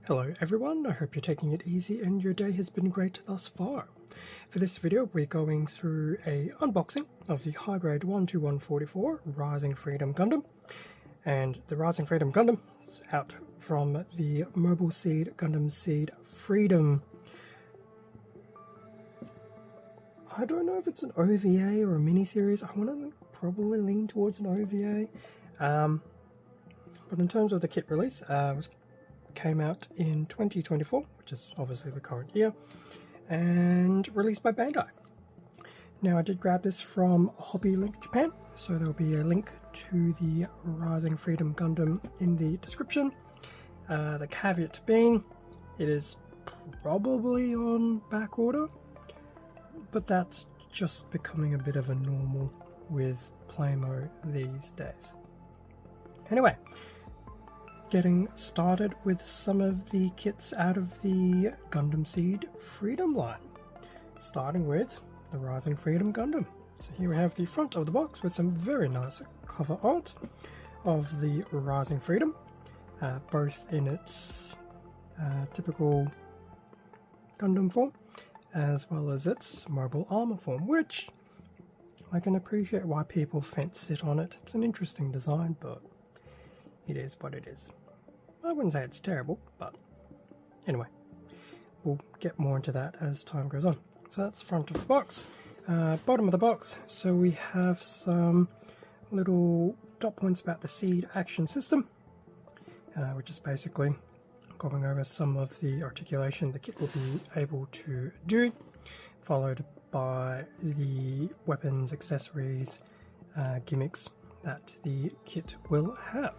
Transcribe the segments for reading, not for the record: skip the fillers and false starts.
Hello everyone, I hope you're taking it easy and your day has been great thus far. For this video we're going through a unboxing of the high grade 12144 Rising Freedom Gundam. And the Rising Freedom Gundam is out from the Mobile Seed Gundam Seed Freedom. I don't know if it's an OVA or a mini-series. I want to probably lean towards an OVA. But in terms of the kit release, it came out in 2024, which is obviously the current year, and released by Bandai. Now I did grab this from Hobby Link Japan, so there'll be a link to the Rising Freedom Gundam in the description. The caveat being, it is probably on back order, but that's just becoming a bit of a normal with Plamo these days. Anyway, getting started with some of the kits out of the Gundam Seed Freedom line, starting with the Rising Freedom Gundam. So here we have the front of the box with some very nice cover art of the Rising Freedom, both in its typical Gundam form as well as its mobile armor form, which I can appreciate why people fence it on it. It's an interesting design, but it is what it is. I wouldn't say it's terrible, but anyway, we'll get more into that as time goes on. So that's the front of the box. Bottom of the box, so we have some little dot points about the Seed Action System, which is basically going over some of the articulation the kit will be able to do, followed by the weapons, accessories, gimmicks that the kit will have.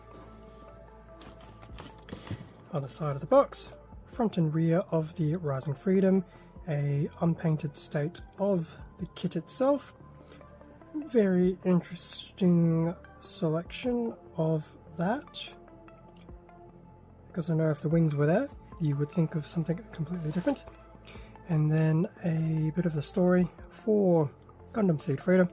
Other side of the box, front and rear of the Rising Freedom, a unpainted state of the kit itself. Very interesting selection of that, because I know if the wings were there you would think of something completely different. And then a bit of the story for Gundam Seed Freedom,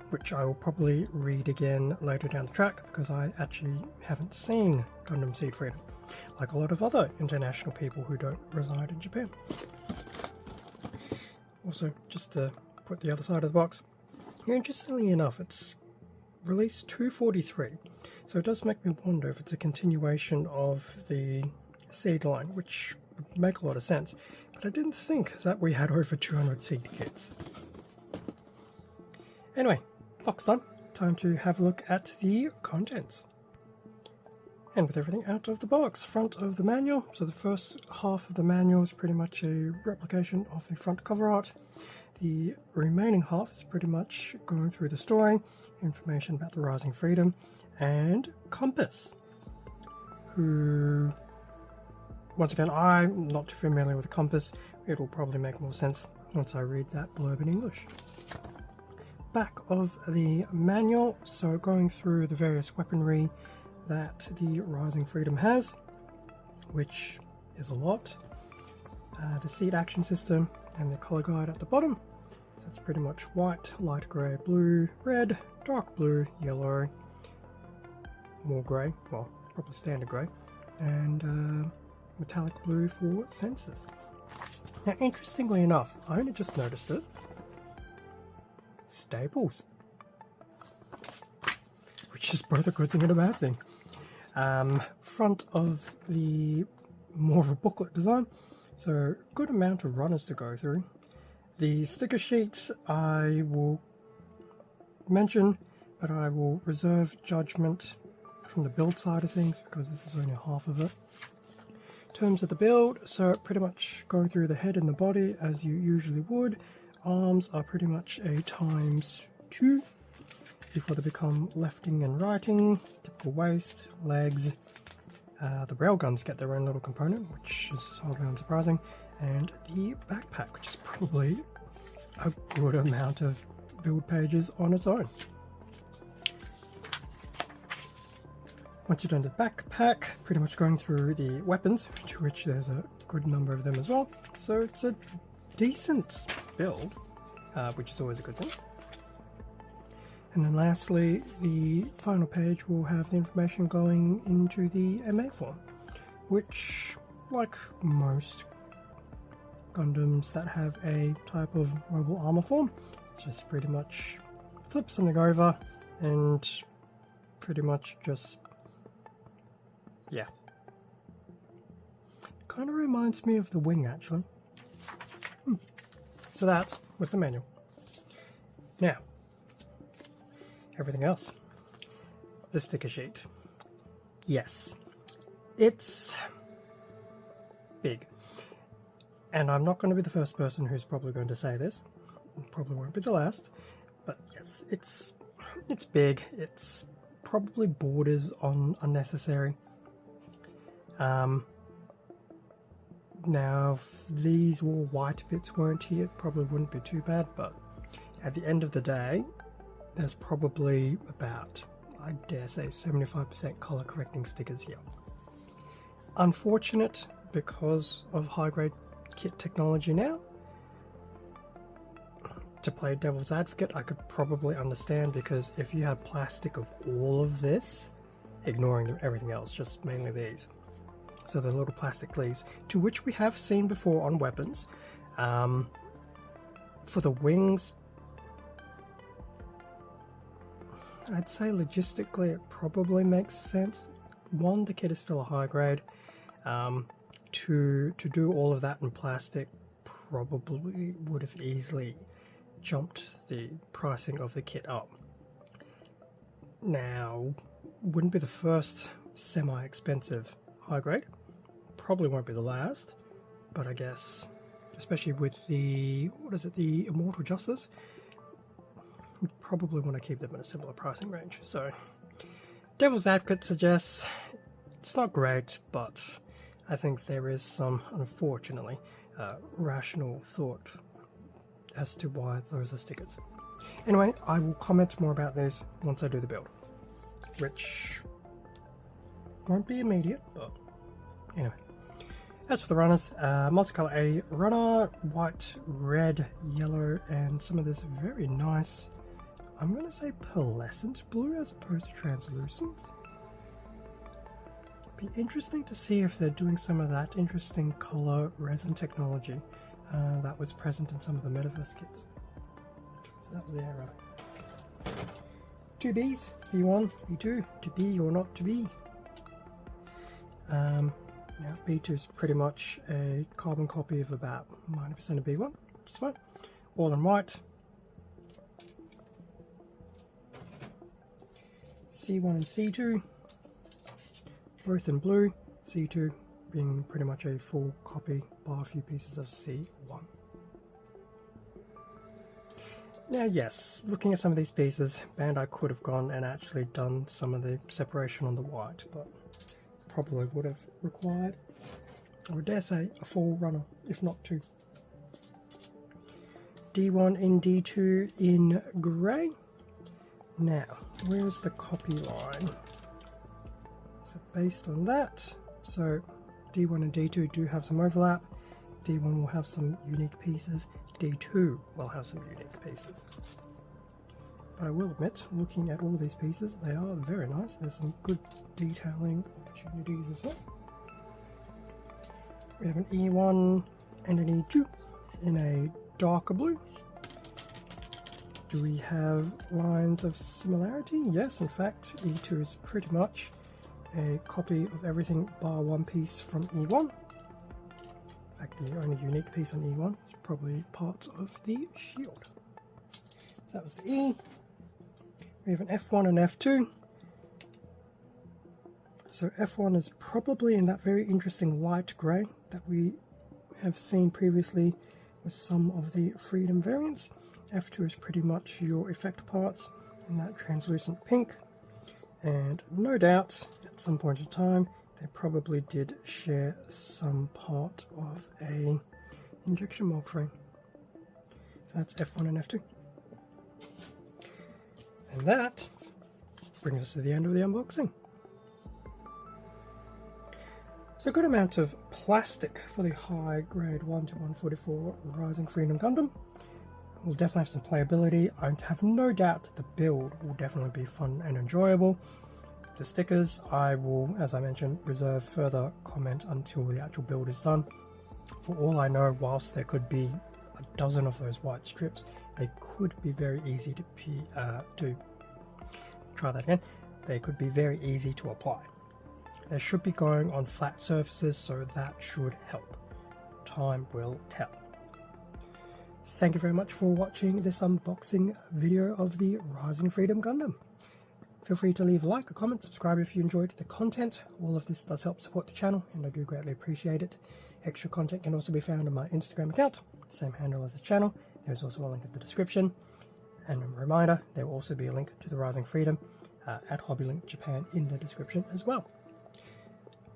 which I will probably read again later down the track because I actually haven't seen Gundam Seed Freedom, like a lot of other international people who don't reside in Japan. Also, just to put the other side of the box, interestingly enough, it's release 243, so it does make me wonder if it's a continuation of the Seed line, which would make a lot of sense, but I didn't think that we had over 200 Seed kits. Anyway, box done. Time to have a look at the contents. And with everything out of the box, front of the manual. So the first half of the manual is pretty much a replication of the front cover art. The remaining half is pretty much going through the story, information about the Rising Freedom, and Compass, who, once again, I'm not too familiar with Compass. It'll probably make more sense once I read that blurb in English. Back of the manual, so going through the various weaponry that the Rising Freedom has, which is a lot. The Seed Action System and the color guide at the bottom. So it's pretty much white, light grey, blue, red, dark blue, yellow, more grey, well, probably standard grey, and metallic blue for sensors. Now, interestingly enough, I only just noticed it. Staples, which is both a good thing and a bad thing. Front of the more of a booklet design, so good amount of runners to go through. The sticker sheets I will mention, but I will reserve judgment from the build side of things because this is only half of it. In terms of the build, so pretty much going through the head and the body as you usually would. Arms are pretty much a ×2 before they become lefting and righting. Typical waist, legs. The railguns get their own little component, which is hardly unsurprising. And the backpack, which is probably a good amount of build pages on its own. Once you're done with the backpack, pretty much going through the weapons, to which there's a good number of them as well. So it's a decent build, which is always a good thing. And then lastly, the final page will have the information going into the MA form. which, like most Gundams that have a type of mobile armor form, it's just pretty much flip something over and pretty much just, yeah. Kind of reminds me of the wing, actually. So that was the manual. Now, everything else. The sticker sheet. Yes, it's big. And I'm not going to be the first person who's probably going to say this. Probably won't be the last. But yes, it's big. It's probably borders on unnecessary. Now, if these all white bits weren't here, it probably wouldn't be too bad, but at the end of the day, there's probably about, I dare say, 75% color correcting stickers here. Unfortunate because of high-grade kit technology now. To play devil's advocate, I could probably understand, because if you had plastic of all of this, ignoring everything else, just mainly these, so the little plastic sleeves, to which we have seen before on weapons. For the wings, I'd say logistically it probably makes sense. One, the kit is still a high grade. To do all of that in plastic probably would have easily jumped the pricing of the kit up. Now, wouldn't be the first semi-expensive high grade. Probably won't be the last, but I guess, especially with the, the Immortal Justice, you probably want to keep them in a similar pricing range. So, Devil's Advocate suggests it's not great, but I think there is some, unfortunately, rational thought as to why those are stickers. Anyway, I will comment more about this once I do the build, which won't be immediate, but anyway. As for the runners, multicolor A runner, white, red, yellow, and some of this very nice, I'm going to say pearlescent blue as opposed to translucent. Be interesting to see if they're doing some of that interesting color resin technology that was present in some of the Metaverse kits. So that was their two Bs, B1, B2, to be or not to be. Now B2 is pretty much a carbon copy of about 90% of B1, which is fine. All in white. C1 and C2, both in blue, C2 being pretty much a full copy bar a few pieces of C1. Now yes, looking at some of these pieces, Bandai could have gone and actually done some of the separation on the white, but probably would have required, I would dare say, a full runner, if not two. D1 and D2 in grey. Now, where's the copy line? So based on that, so D1 and D2 do have some overlap. D1 will have some unique pieces. D2 will have some unique pieces. But I will admit, looking at all these pieces, they are very nice. There's some good detailing opportunities as well. We have an E1 and an E2 in a darker blue. Do we have lines of similarity? Yes, in fact, E2 is pretty much a copy of everything bar one piece from E1. In fact, the only unique piece on E1 is probably parts of the shield. So that was the E. We have an F1 and F2. So F1 is probably in that very interesting light grey that we have seen previously with some of the Freedom variants. F2 is pretty much your effect parts in that translucent pink, and no doubt at some point in time they probably did share some part of a injection mold frame. So that's F1 and F2. And that brings us to the end of the unboxing. So a good amount of plastic for the high grade 1 to 144 Rising Freedom Gundam. Will definitely have some playability. I have no doubt the build will definitely be fun and enjoyable. the stickers, I will, as I mentioned, reserve further comment until the actual build is done. For all I know, whilst there could be a dozen of those white strips, they could be very easy to try that again. They could be very easy to apply. They should be going on flat surfaces, so that should help. Time will tell. Thank you very much for watching this unboxing video of the Rising Freedom Gundam. Feel free to leave a like, a comment, subscribe if you enjoyed the content. All of this does help support the channel, and I do greatly appreciate it. Extra content can also be found on my Instagram account, same handle as the channel. There's also a link in the description. And a reminder, there will also be a link to the Rising Freedom at HobbyLink Japan in the description as well.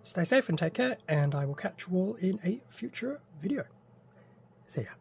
Stay safe and take care, and I will catch you all in a future video. See ya.